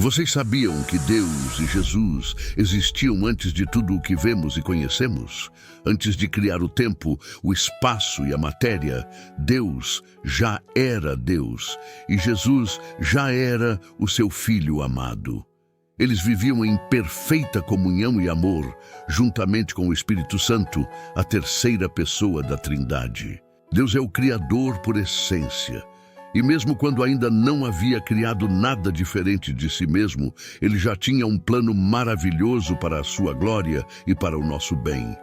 Vocês sabiam que Deus e Jesus existiam antes de tudo o que vemos e conhecemos? Antes de criar o tempo, o espaço e a matéria, Deus já era Deus e Jesus já era o seu Filho amado. Eles viviam em perfeita comunhão e amor, juntamente com o Espírito Santo, a terceira pessoa da Trindade. Deus é o Criador por essência. E mesmo quando ainda não havia criado nada diferente de si mesmo, ele já tinha um plano maravilhoso para a sua glória e para o nosso bem.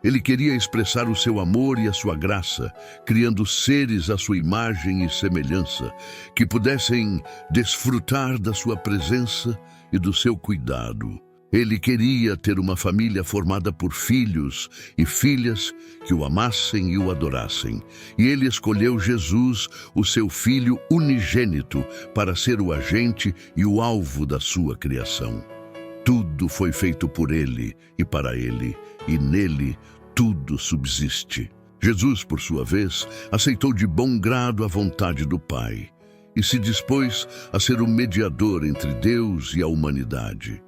Ele queria expressar o seu amor e a sua graça, criando seres à sua imagem e semelhança, que pudessem desfrutar da sua presença e do seu cuidado. Ele queria ter uma família formada por filhos e filhas que o amassem e o adorassem. E ele escolheu Jesus, o seu Filho unigênito, para ser o agente e o alvo da sua criação. Tudo foi feito por ele e para ele, e nele tudo subsiste. Jesus, por sua vez, aceitou de bom grado a vontade do Pai e se dispôs a ser o mediador entre Deus e a humanidade.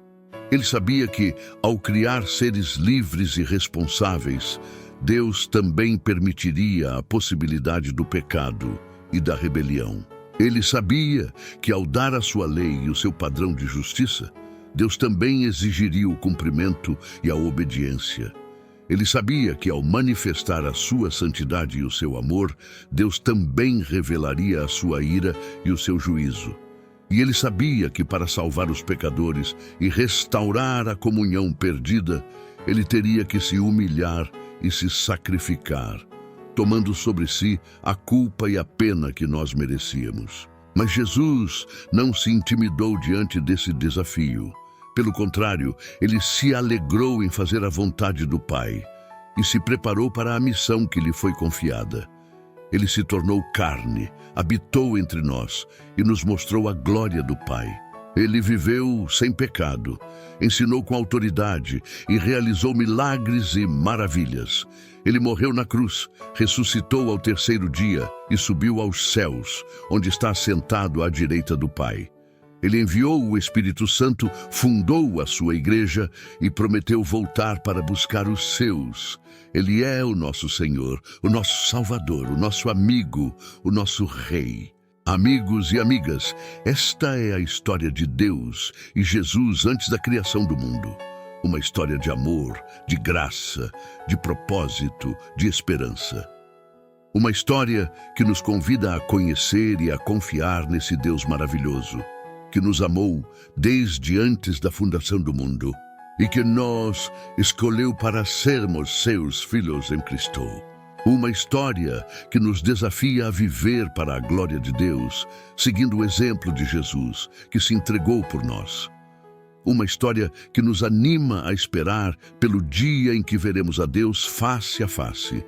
Ele sabia que, ao criar seres livres e responsáveis, Deus também permitiria a possibilidade do pecado e da rebelião. Ele sabia que, ao dar a sua lei e o seu padrão de justiça, Deus também exigiria o cumprimento e a obediência. Ele sabia que, ao manifestar a sua santidade e o seu amor, Deus também revelaria a sua ira e o seu juízo. E ele sabia que, para salvar os pecadores e restaurar a comunhão perdida, ele teria que se humilhar e se sacrificar, tomando sobre si a culpa e a pena que nós merecíamos. Mas Jesus não se intimidou diante desse desafio. Pelo contrário, ele se alegrou em fazer a vontade do Pai e se preparou para a missão que lhe foi confiada. Ele se tornou carne, habitou entre nós e nos mostrou a glória do Pai. Ele viveu sem pecado, ensinou com autoridade e realizou milagres e maravilhas. Ele morreu na cruz, ressuscitou ao terceiro dia e subiu aos céus, onde está assentado à direita do Pai. Ele enviou o Espírito Santo, fundou a sua igreja e prometeu voltar para buscar os seus. Ele é o nosso Senhor, o nosso Salvador, o nosso amigo, o nosso Rei. Amigos e amigas, esta é a história de Deus e Jesus antes da criação do mundo. Uma história de amor, de graça, de propósito, de esperança. Uma história que nos convida a conhecer e a confiar nesse Deus maravilhoso, que nos amou desde antes da fundação do mundo e que nos escolheu para sermos seus filhos em Cristo. Uma história que nos desafia a viver para a glória de Deus, seguindo o exemplo de Jesus, que se entregou por nós. Uma história que nos anima a esperar pelo dia em que veremos a Deus face a face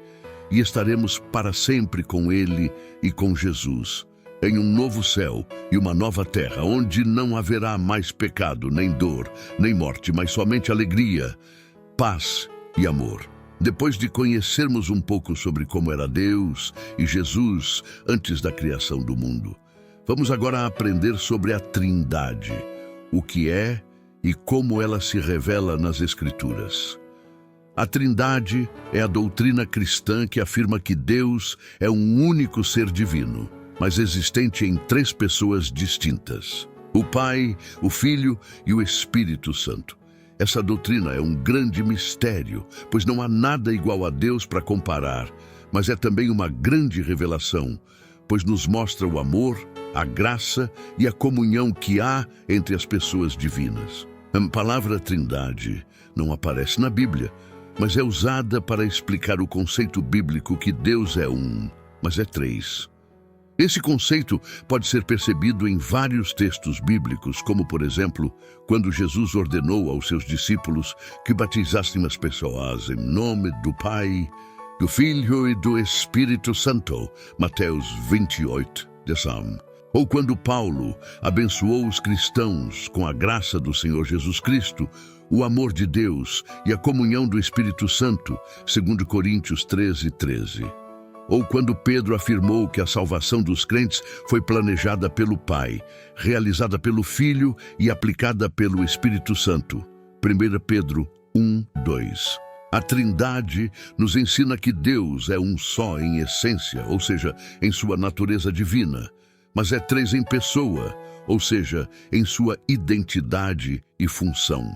e estaremos para sempre com Ele e com Jesus, em um novo céu e uma nova terra, onde não haverá mais pecado, nem dor, nem morte, mas somente alegria, paz e amor. Depois de conhecermos um pouco sobre como era Deus e Jesus antes da criação do mundo, vamos agora aprender sobre a Trindade, o que é e como ela se revela nas Escrituras. A Trindade é a doutrina cristã que afirma que Deus é um único ser divino, mas existente em três pessoas distintas: o Pai, o Filho e o Espírito Santo. Essa doutrina é um grande mistério, pois não há nada igual a Deus para comparar, mas é também uma grande revelação, pois nos mostra o amor, a graça e a comunhão que há entre as pessoas divinas. A palavra Trindade não aparece na Bíblia, mas é usada para explicar o conceito bíblico que Deus é um, mas é três. Esse conceito pode ser percebido em vários textos bíblicos, como, por exemplo, quando Jesus ordenou aos seus discípulos que batizassem as pessoas em nome do Pai, do Filho e do Espírito Santo, Mateus 28:10. Ou quando Paulo abençoou os cristãos com a graça do Senhor Jesus Cristo, o amor de Deus e a comunhão do Espírito Santo, 2 Coríntios 13:13. ou quando Pedro afirmou que a salvação dos crentes foi planejada pelo Pai, realizada pelo Filho e aplicada pelo Espírito Santo. 1 Pedro 1:2. A Trindade nos ensina que Deus é um só em essência, ou seja, em sua natureza divina, mas é três em pessoa, ou seja, em sua identidade e função.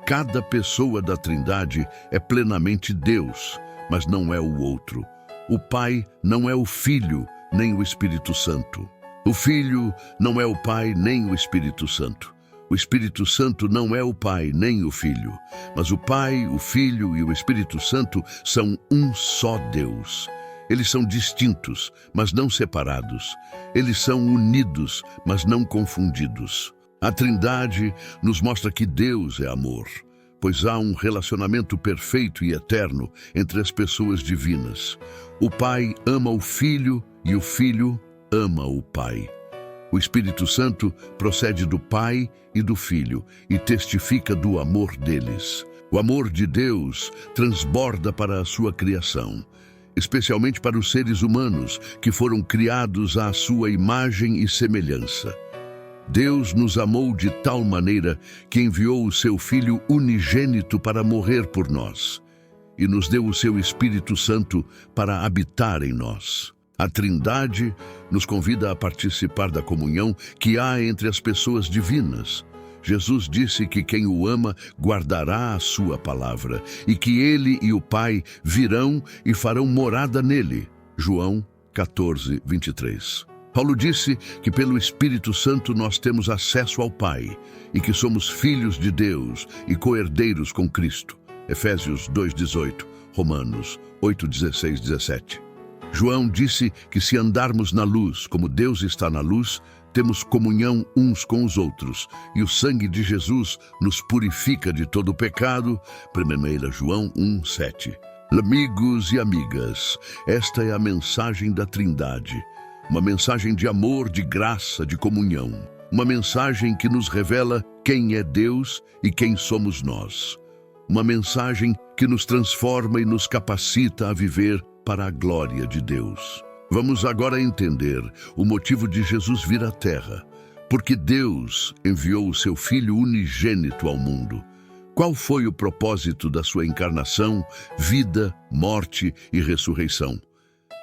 Cada pessoa da Trindade é plenamente Deus, mas não é o outro. O Pai não é o Filho, nem o Espírito Santo. O Filho não é o Pai, nem o Espírito Santo. O Espírito Santo não é o Pai, nem o Filho. Mas o Pai, o Filho e o Espírito Santo são um só Deus. Eles são distintos, mas não separados. Eles são unidos, mas não confundidos. A Trindade nos mostra que Deus é amor, pois há um relacionamento perfeito e eterno entre as pessoas divinas. O Pai ama o Filho e o Filho ama o Pai. O Espírito Santo procede do Pai e do Filho e testifica do amor deles. O amor de Deus transborda para a sua criação, especialmente para os seres humanos que foram criados à sua imagem e semelhança. Deus nos amou de tal maneira que enviou o seu Filho unigênito para morrer por nós e nos deu o seu Espírito Santo para habitar em nós. A Trindade nos convida a participar da comunhão que há entre as pessoas divinas. Jesus disse que quem o ama guardará a sua palavra e que ele e o Pai virão e farão morada nele. João 14:23. Paulo disse que pelo Espírito Santo nós temos acesso ao Pai e que somos filhos de Deus e co-herdeiros com Cristo. Efésios 2:18, Romanos 8:16-17. João disse que se andarmos na luz, como Deus está na luz, temos comunhão uns com os outros, e o sangue de Jesus nos purifica de todo o pecado. 1 João 1:7. Amigos e amigas, esta é a mensagem da Trindade, uma mensagem de amor, de graça, de comunhão, uma mensagem que nos revela quem é Deus e quem somos nós, uma mensagem que nos transforma e nos capacita a viver para a glória de Deus. Vamos agora entender o motivo de Jesus vir à Terra. Porque Deus enviou o seu Filho unigênito ao mundo. Qual foi o propósito da sua encarnação, vida, morte e ressurreição?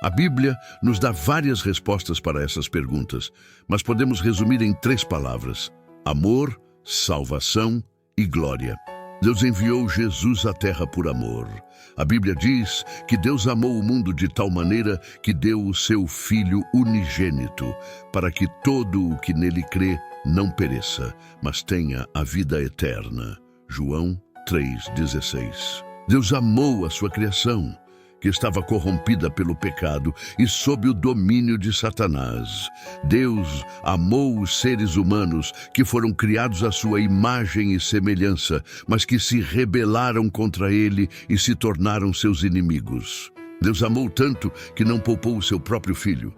A Bíblia nos dá várias respostas para essas perguntas, mas podemos resumir em 3 palavras: amor, salvação e glória. Deus enviou Jesus à Terra por amor. A Bíblia diz que Deus amou o mundo de tal maneira que deu o seu Filho unigênito, para que todo o que nele crê não pereça, mas tenha a vida eterna. João 3:16. Deus amou a sua criação, que estava corrompida pelo pecado e sob o domínio de Satanás. Deus amou os seres humanos que foram criados à sua imagem e semelhança, mas que se rebelaram contra ele e se tornaram seus inimigos. Deus amou tanto que não poupou o seu próprio filho,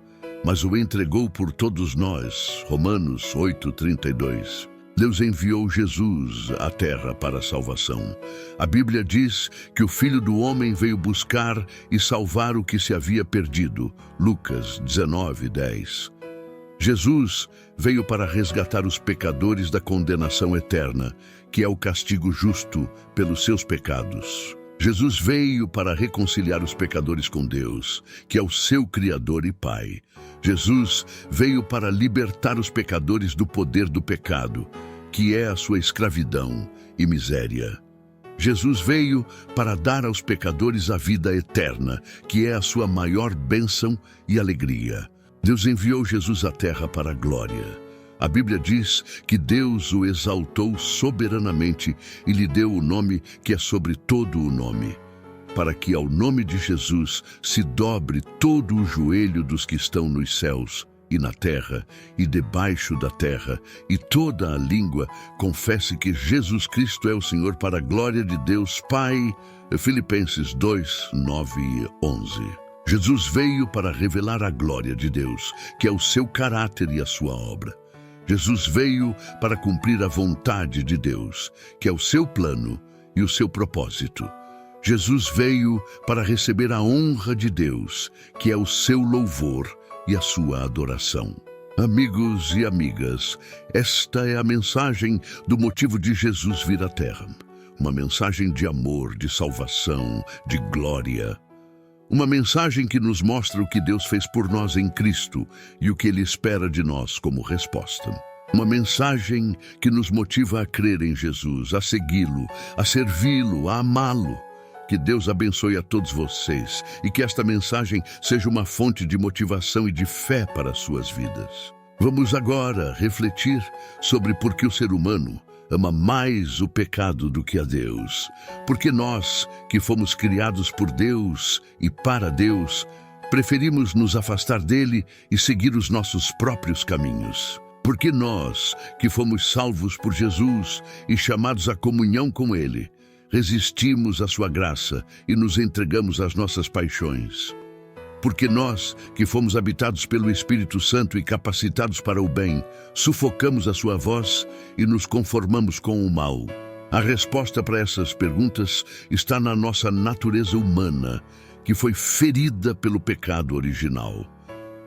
mas o entregou por todos nós. Romanos 8:32. Deus enviou Jesus à terra para a salvação. A Bíblia diz que o Filho do Homem veio buscar e salvar o que se havia perdido. Lucas 19:10. Jesus veio para resgatar os pecadores da condenação eterna, que é o castigo justo pelos seus pecados. Jesus veio para reconciliar os pecadores com Deus, que é o seu Criador e Pai. Jesus veio para libertar os pecadores do poder do pecado, que é a sua escravidão e miséria. Jesus veio para dar aos pecadores a vida eterna, que é a sua maior bênção e alegria. Deus enviou Jesus à terra para a glória. A Bíblia diz que Deus o exaltou soberanamente e lhe deu o nome que é sobre todo o nome, para que ao nome de Jesus se dobre todo o joelho dos que estão nos céus e na terra e debaixo da terra, e toda a língua confesse que Jesus Cristo é o Senhor, para a glória de Deus Pai. Filipenses 2:9-11. Jesus veio para revelar a glória de Deus, que é o seu caráter e a sua obra. Jesus veio para cumprir a vontade de Deus, que é o seu plano e o seu propósito. Jesus veio para receber a honra de Deus, que é o seu louvor e a sua adoração. Amigos e amigas, esta é a mensagem do motivo de Jesus vir à Terra. Uma mensagem de amor, de salvação, de glória. Uma mensagem que nos mostra o que Deus fez por nós em Cristo e o que Ele espera de nós como resposta. Uma mensagem que nos motiva a crer em Jesus, a segui-lo, a servi-lo, a amá-lo. Que Deus abençoe a todos vocês e que esta mensagem seja uma fonte de motivação e de fé para as suas vidas. Vamos agora refletir sobre por que o ser humano ama mais o pecado do que a Deus. Porque nós, que fomos criados por Deus e para Deus, preferimos nos afastar dele e seguir os nossos próprios caminhos. Porque nós, que fomos salvos por Jesus e chamados à comunhão com ele, resistimos à sua graça e nos entregamos às nossas paixões. Porque nós, que fomos habitados pelo Espírito Santo e capacitados para o bem, sufocamos a sua voz e nos conformamos com o mal. A resposta para essas perguntas está na nossa natureza humana, que foi ferida pelo pecado original.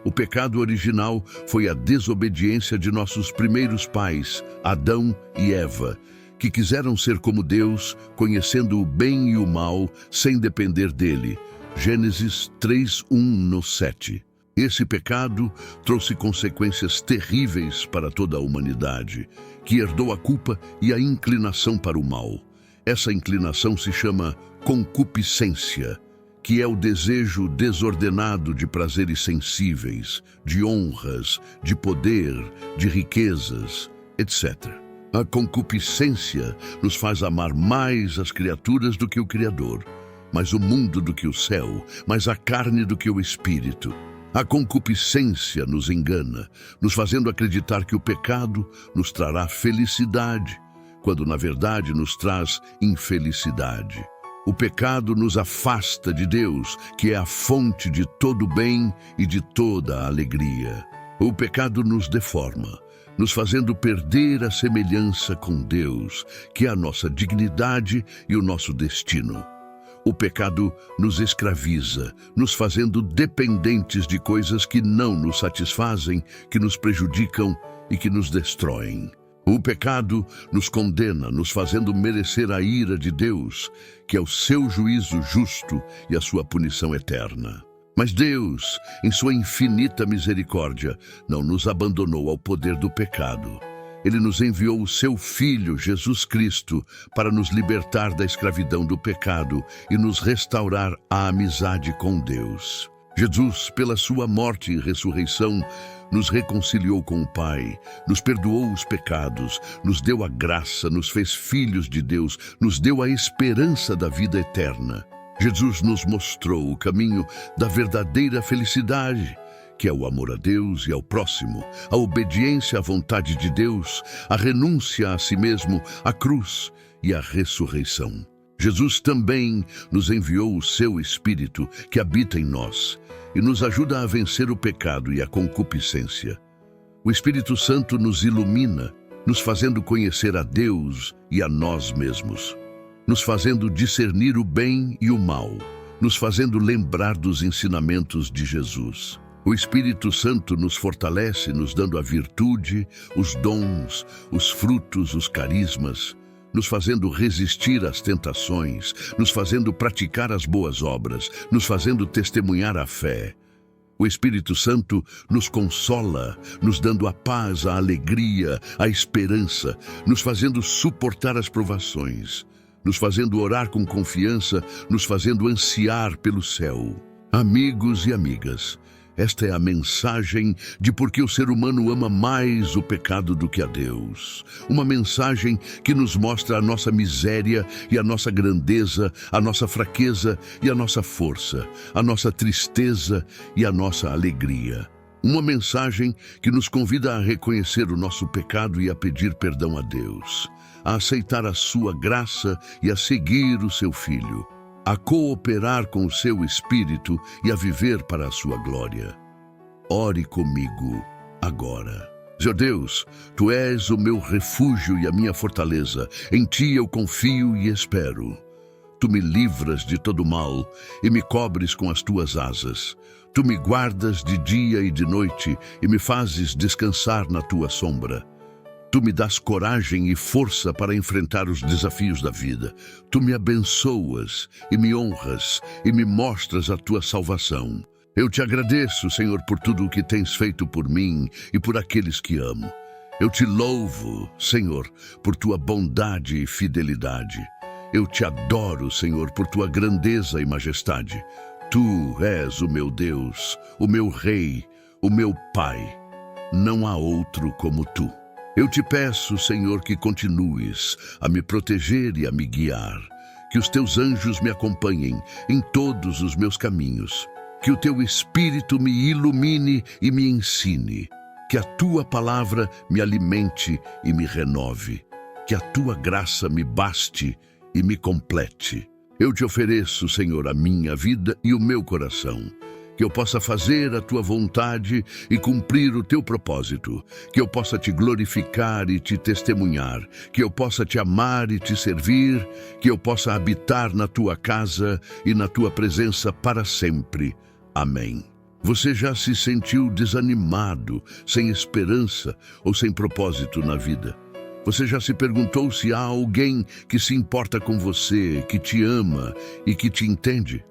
O pecado original foi a desobediência de nossos primeiros pais, Adão e Eva, que quiseram ser como Deus, conhecendo o bem e o mal, sem depender dele. Gênesis 3:1-7. Esse pecado trouxe consequências terríveis para toda a humanidade, que herdou a culpa e a inclinação para o mal. Essa inclinação se chama concupiscência, que é o desejo desordenado de prazeres sensíveis, de honras, de poder, de riquezas, etc. A concupiscência nos faz amar mais as criaturas do que o Criador, mais o mundo do que o céu, mais a carne do que o espírito. A concupiscência nos engana, nos fazendo acreditar que o pecado nos trará felicidade, quando na verdade nos traz infelicidade. O pecado nos afasta de Deus, que é a fonte de todo bem e de toda a alegria. O pecado nos deforma, nos fazendo perder a semelhança com Deus, que é a nossa dignidade e o nosso destino. O pecado nos escraviza, nos fazendo dependentes de coisas que não nos satisfazem, que nos prejudicam e que nos destroem. O pecado nos condena, nos fazendo merecer a ira de Deus, que é o seu juízo justo e a sua punição eterna. Mas Deus, em sua infinita misericórdia, não nos abandonou ao poder do pecado. Ele nos enviou o seu Filho, Jesus Cristo, para nos libertar da escravidão do pecado e nos restaurar a amizade com Deus. Jesus, pela sua morte e ressurreição, nos reconciliou com o Pai, nos perdoou os pecados, nos deu a graça, nos fez filhos de Deus, nos deu a esperança da vida eterna. Jesus nos mostrou o caminho da verdadeira felicidade, que é o amor a Deus e ao próximo, a obediência à vontade de Deus, a renúncia a si mesmo, a cruz e a ressurreição. Jesus também nos enviou o seu Espírito, que habita em nós, e nos ajuda a vencer o pecado e a concupiscência. O Espírito Santo nos ilumina, nos fazendo conhecer a Deus e a nós mesmos, nos fazendo discernir o bem e o mal, nos fazendo lembrar dos ensinamentos de Jesus. O Espírito Santo nos fortalece, nos dando a virtude, os dons, os frutos, os carismas, nos fazendo resistir às tentações, nos fazendo praticar as boas obras, nos fazendo testemunhar a fé. O Espírito Santo nos consola, nos dando a paz, a alegria, a esperança, nos fazendo suportar as provações, nos fazendo orar com confiança, nos fazendo ansiar pelo céu. Amigos e amigas, esta é a mensagem de por que o ser humano ama mais o pecado do que a Deus. Uma mensagem que nos mostra a nossa miséria e a nossa grandeza, a nossa fraqueza e a nossa força, a nossa tristeza e a nossa alegria. Uma mensagem que nos convida a reconhecer o nosso pecado e a pedir perdão a Deus, a aceitar a sua graça e a seguir o seu Filho, a cooperar com o seu Espírito e a viver para a sua glória. Ore comigo agora. Senhor Deus, Tu és o meu refúgio e a minha fortaleza. Em Ti eu confio e espero. Tu me livras de todo mal e me cobres com as tuas asas. Tu me guardas de dia e de noite e me fazes descansar na tua sombra. Tu me dás coragem e força para enfrentar os desafios da vida. Tu me abençoas e me honras e me mostras a tua salvação. Eu te agradeço, Senhor, por tudo o que tens feito por mim e por aqueles que amo. Eu te louvo, Senhor, por tua bondade e fidelidade. Eu te adoro, Senhor, por tua grandeza e majestade. Tu és o meu Deus, o meu Rei, o meu Pai. Não há outro como tu. Eu te peço, Senhor, que continues a me proteger e a me guiar. Que os teus anjos me acompanhem em todos os meus caminhos. Que o teu Espírito me ilumine e me ensine. Que a tua palavra me alimente e me renove. Que a tua graça me baste e me complete. Eu te ofereço, Senhor, a minha vida e o meu coração. Que eu possa fazer a tua vontade e cumprir o teu propósito. Que eu possa te glorificar e te testemunhar. Que eu possa te amar e te servir. Que eu possa habitar na tua casa e na tua presença para sempre. Amém. Você já se sentiu desanimado, sem esperança ou sem propósito na vida? Você já se perguntou se há alguém que se importa com você, que te ama e que te entende?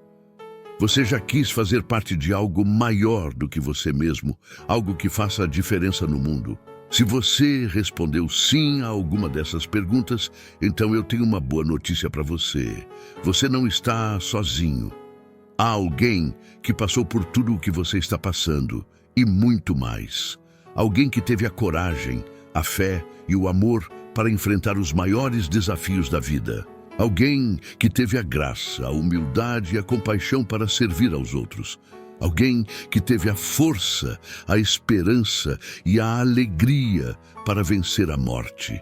Você já quis fazer parte de algo maior do que você mesmo, algo que faça a diferença no mundo? Se você respondeu sim a alguma dessas perguntas, então eu tenho uma boa notícia para você. Você não está sozinho. Há alguém que passou por tudo o que você está passando e muito mais. Alguém que teve a coragem, a fé e o amor para enfrentar os maiores desafios da vida. Alguém que teve a graça, a humildade e a compaixão para servir aos outros. Alguém que teve a força, a esperança e a alegria para vencer a morte.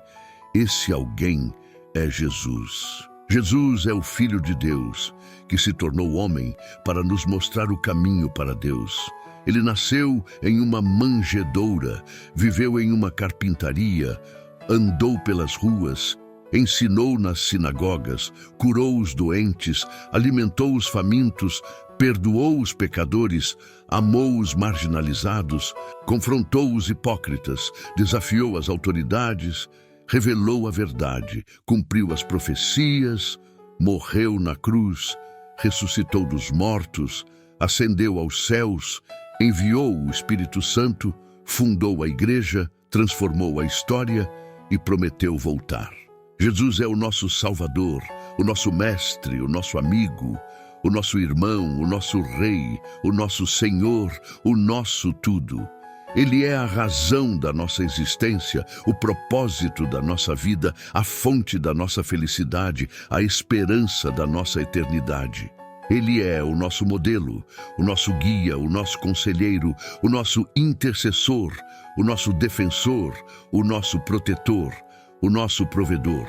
Esse alguém é Jesus. Jesus é o Filho de Deus, que se tornou homem para nos mostrar o caminho para Deus. Ele nasceu em uma manjedoura, viveu em uma carpintaria, andou pelas ruas, ensinou nas sinagogas, curou os doentes, alimentou os famintos, perdoou os pecadores, amou os marginalizados, confrontou os hipócritas, desafiou as autoridades, revelou a verdade, cumpriu as profecias, morreu na cruz, ressuscitou dos mortos, ascendeu aos céus, enviou o Espírito Santo, fundou a igreja, transformou a história e prometeu voltar. Jesus é o nosso Salvador, o nosso Mestre, o nosso amigo, o nosso irmão, o nosso Rei, o nosso Senhor, o nosso tudo. Ele é a razão da nossa existência, o propósito da nossa vida, a fonte da nossa felicidade, a esperança da nossa eternidade. Ele é o nosso modelo, o nosso guia, o nosso conselheiro, o nosso intercessor, o nosso defensor, o nosso protetor, o nosso provedor.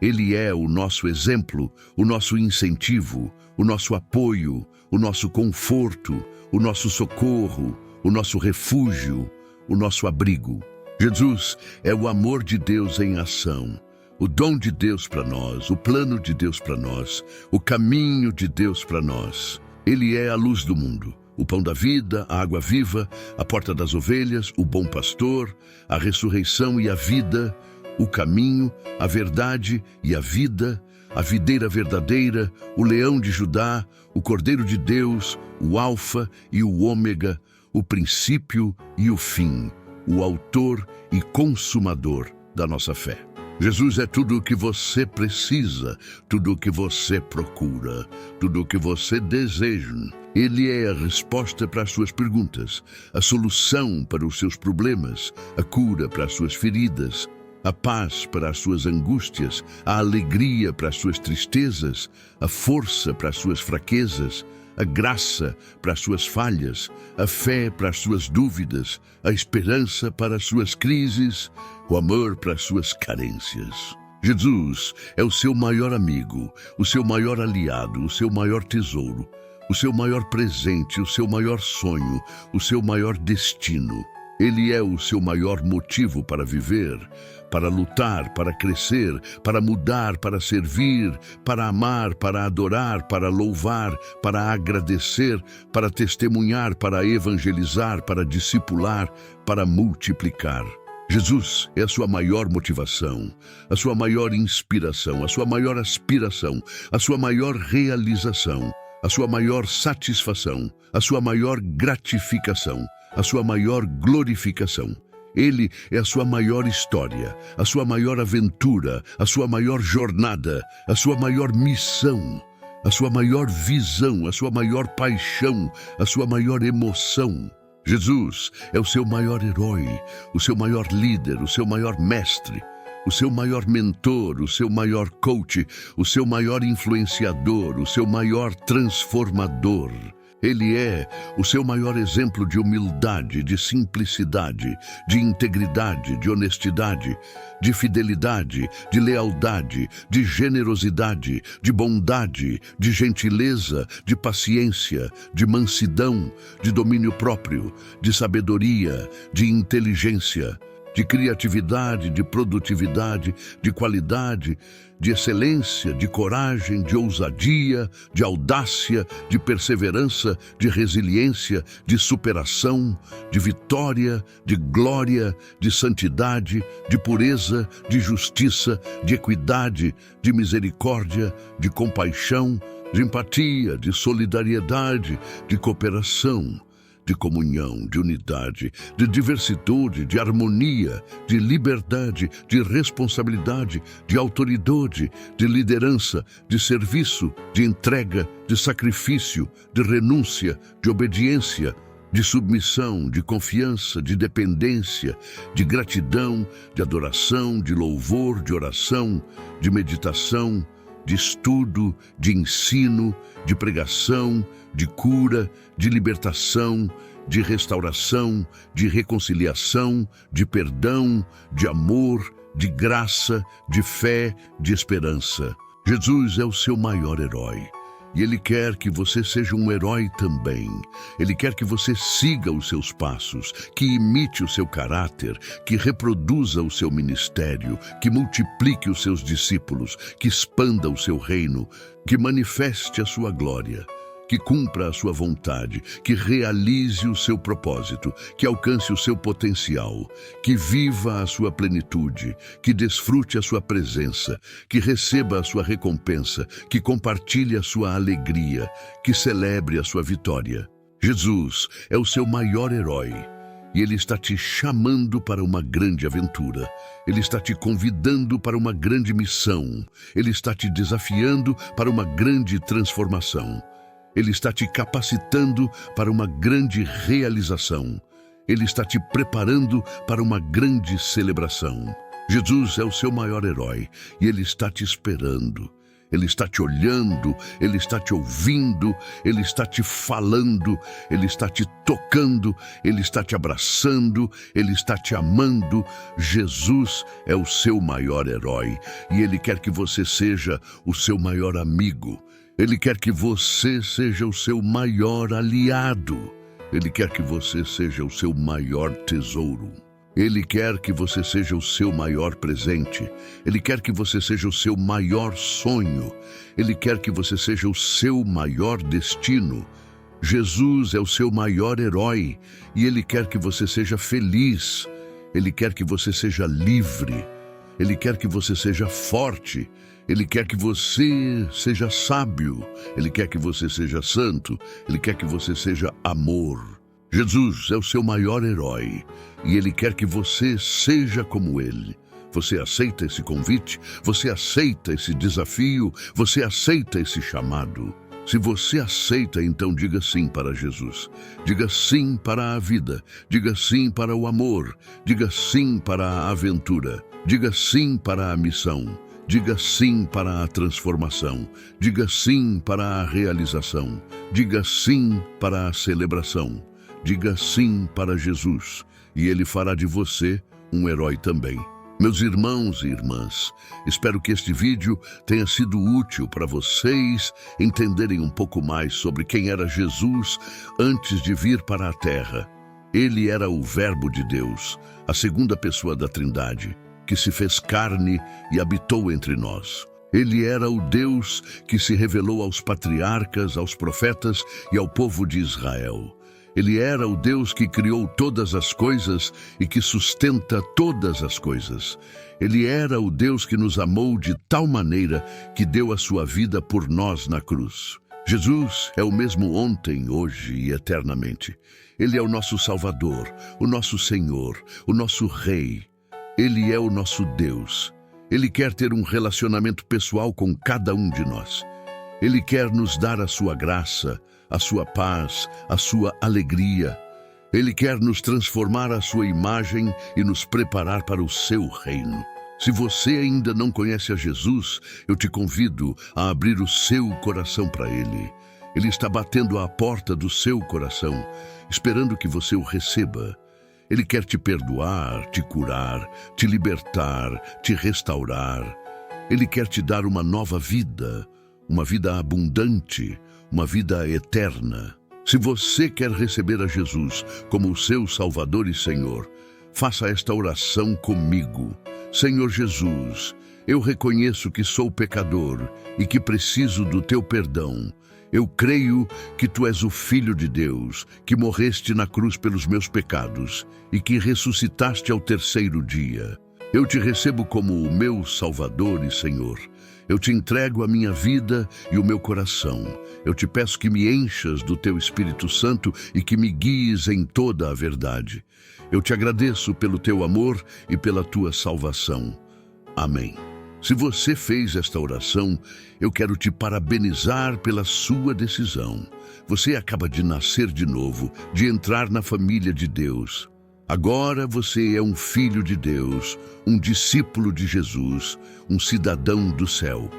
Ele é o nosso exemplo, o nosso incentivo, o nosso apoio, o nosso conforto, o nosso socorro, o nosso refúgio, o nosso abrigo. Jesus é o amor de Deus em ação, o dom de Deus para nós, o plano de Deus para nós, o caminho de Deus para nós. Ele é a luz do mundo, o pão da vida, a água viva, a porta das ovelhas, o bom pastor, a ressurreição e a vida, o caminho, a verdade e a vida, a videira verdadeira, o leão de Judá, o Cordeiro de Deus, o Alfa e o Ômega, o princípio e o fim, o autor e consumador da nossa fé. Jesus é tudo o que você precisa, tudo o que você procura, tudo o que você deseja. Ele é a resposta para as suas perguntas, a solução para os seus problemas, a cura para as suas feridas, a paz para as suas angústias, a alegria para as suas tristezas, a força para as suas fraquezas, a graça para as suas falhas, a fé para as suas dúvidas, a esperança para as suas crises, o amor para as suas carências. Jesus é o seu maior amigo, o seu maior aliado, o seu maior tesouro, o seu maior presente, o seu maior sonho, o seu maior destino. Ele é o seu maior motivo para viver, para lutar, para crescer, para mudar, para servir, para amar, para adorar, para louvar, para agradecer, para testemunhar, para evangelizar, para discipular, para multiplicar. Jesus é a sua maior motivação, a sua maior inspiração, a sua maior aspiração, a sua maior realização, a sua maior satisfação, a sua maior gratificação, a sua maior glorificação. Ele é a sua maior história, a sua maior aventura, a sua maior jornada, a sua maior missão, a sua maior visão, a sua maior paixão, a sua maior emoção. Jesus é o seu maior herói, o seu maior líder, o seu maior mestre, o seu maior mentor, o seu maior coach, o seu maior influenciador, o seu maior transformador. Ele é o seu maior exemplo de humildade, de simplicidade, de integridade, de honestidade, de fidelidade, de lealdade, de generosidade, de bondade, de gentileza, de paciência, de mansidão, de domínio próprio, de sabedoria, de inteligência, de criatividade, de produtividade, de qualidade, de excelência, de coragem, de ousadia, de audácia, de perseverança, de resiliência, de superação, de vitória, de glória, de santidade, de pureza, de justiça, de equidade, de misericórdia, de compaixão, de empatia, de solidariedade, de cooperação, de comunhão, de unidade, de diversidade, de harmonia, de liberdade, de responsabilidade, de autoridade, de liderança, de serviço, de entrega, de sacrifício, de renúncia, de obediência, de submissão, de confiança, de dependência, de gratidão, de adoração, de louvor, de oração, de meditação, de estudo, de ensino, de pregação, de cura, de libertação, de restauração, de reconciliação, de perdão, de amor, de graça, de fé, de esperança. Jesus é o seu maior herói. E Ele quer que você seja um herói também. Ele quer que você siga os seus passos, que imite o seu caráter, que reproduza o seu ministério, que multiplique os seus discípulos, que expanda o seu reino, que manifeste a sua glória, que cumpra a sua vontade, que realize o seu propósito, que alcance o seu potencial, que viva a sua plenitude, que desfrute a sua presença, que receba a sua recompensa, que compartilhe a sua alegria, que celebre a sua vitória. Jesus é o seu maior herói. E Ele está te chamando para uma grande aventura. Ele está te convidando para uma grande missão. Ele está te desafiando para uma grande transformação. Ele está te capacitando para uma grande realização. Ele está te preparando para uma grande celebração. Jesus é o seu maior herói e Ele está te esperando. Ele está te olhando, Ele está te ouvindo, Ele está te falando, Ele está te tocando, Ele está te abraçando, Ele está te amando. Jesus é o seu maior herói e Ele quer que você seja o seu maior amigo. Ele quer que você seja o seu maior aliado. Ele quer que você seja o seu maior tesouro. Ele quer que você seja o seu maior presente. Ele quer que você seja o seu maior sonho. Ele quer que você seja o seu maior destino. Jesus é o seu maior herói e Ele quer que você seja feliz. Ele quer que você seja livre. Ele quer que você seja forte. Ele quer que você seja sábio. Ele quer que você seja santo. Ele quer que você seja amor. Jesus é o seu maior herói e Ele quer que você seja como Ele. Você aceita esse convite? Você aceita esse desafio? Você aceita esse chamado? Se você aceita, então diga sim para Jesus. Diga sim para a vida. Diga sim para o amor. Diga sim para a aventura. Diga sim para a missão. Diga sim para a transformação. Diga sim para a realização. Diga sim para a celebração. Diga sim para Jesus, e Ele fará de você um herói também. Meus irmãos e irmãs, espero que este vídeo tenha sido útil para vocês entenderem um pouco mais sobre quem era Jesus antes de vir para a Terra. Ele era o Verbo de Deus, a segunda pessoa da Trindade, que se fez carne e habitou entre nós. Ele era o Deus que se revelou aos patriarcas, aos profetas e ao povo de Israel. Ele era o Deus que criou todas as coisas e que sustenta todas as coisas. Ele era o Deus que nos amou de tal maneira que deu a sua vida por nós na cruz. Jesus é o mesmo ontem, hoje e eternamente. Ele é o nosso Salvador, o nosso Senhor, o nosso Rei. Ele é o nosso Deus. Ele quer ter um relacionamento pessoal com cada um de nós. Ele quer nos dar a sua graça, a sua paz, a sua alegria. Ele quer nos transformar à sua imagem e nos preparar para o seu reino. Se você ainda não conhece a Jesus, eu te convido a abrir o seu coração para Ele. Ele está batendo à porta do seu coração, esperando que você o receba. Ele quer te perdoar, te curar, te libertar, te restaurar. Ele quer te dar uma nova vida, uma vida abundante, uma vida eterna. Se você quer receber a Jesus como o seu Salvador e Senhor, faça esta oração comigo. Senhor Jesus, eu reconheço que sou pecador e que preciso do teu perdão. Eu creio que tu és o Filho de Deus, que morreste na cruz pelos meus pecados e que ressuscitaste ao terceiro dia. Eu te recebo como o meu Salvador e Senhor. Eu te entrego a minha vida e o meu coração. Eu te peço que me enchas do teu Espírito Santo e que me guies em toda a verdade. Eu te agradeço pelo teu amor e pela tua salvação. Amém. Se você fez esta oração, eu quero te parabenizar pela sua decisão. Você acaba de nascer de novo, de entrar na família de Deus. Agora você é um filho de Deus, um discípulo de Jesus, um cidadão do céu.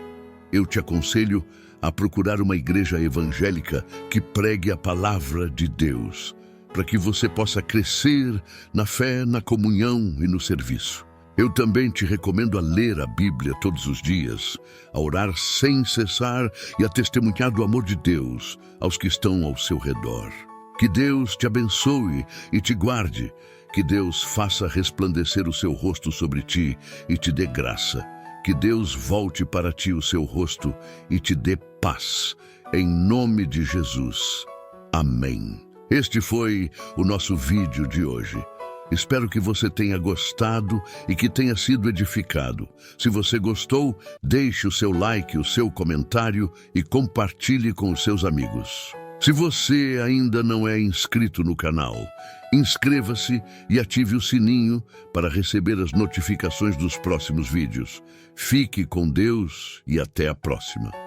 Eu te aconselho a procurar uma igreja evangélica que pregue a palavra de Deus, para que você possa crescer na fé, na comunhão e no serviço. Eu também te recomendo a ler a Bíblia todos os dias, a orar sem cessar e a testemunhar do amor de Deus aos que estão ao seu redor. Que Deus te abençoe e te guarde. Que Deus faça resplandecer o seu rosto sobre ti e te dê graça. Que Deus volte para ti o seu rosto e te dê paz. Em nome de Jesus. Amém. Este foi o nosso vídeo de hoje. Espero que você tenha gostado e que tenha sido edificado. Se você gostou, deixe o seu like, o seu comentário e compartilhe com os seus amigos. Se você ainda não é inscrito no canal, inscreva-se e ative o sininho para receber as notificações dos próximos vídeos. Fique com Deus e até a próxima.